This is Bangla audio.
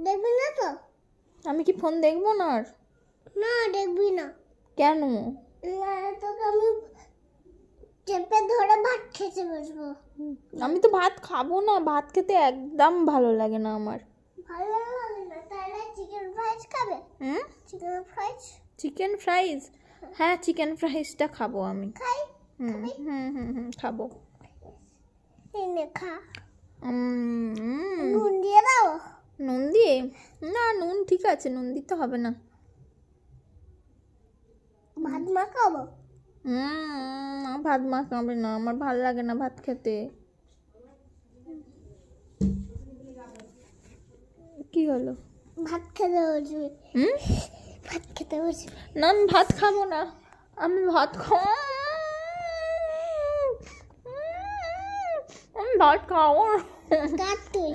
দেখবি না তো? আমি কি ফোন দেখবো না আর? না দেখবি না। কেন? না তোকে আমি চেপে ধরে ভাত খেতে বসবো। আমি তো ভাত খাবো না, ভাত খেতে একদম ভালো লাগে না আমার। ভালো লাগে না তাহলে চিকেন ফ্রাইস খাবে? Chicken fries chicken ফ্রাইজ? হ্যাঁ, চিকেন ফ্রাইজটা খাবো আমি। খাই। খাবো। এনে খা। উম, নুন দিয়ে দাও। নুন দিয়ে? না, নুন ঠিক আছে, নুন দিতে হবে না। ভাত মাখাবো? ভাত মাখাবে না, আমার ভালো লাগে না ভাত খেতে। কি হলো? ভাত খেতে বসবি? ভাত খেতে বসবি? না, আমি ভাত খাবো না। আমি ভাত খাবো। আমি ভাত খাবো। কাট তুই।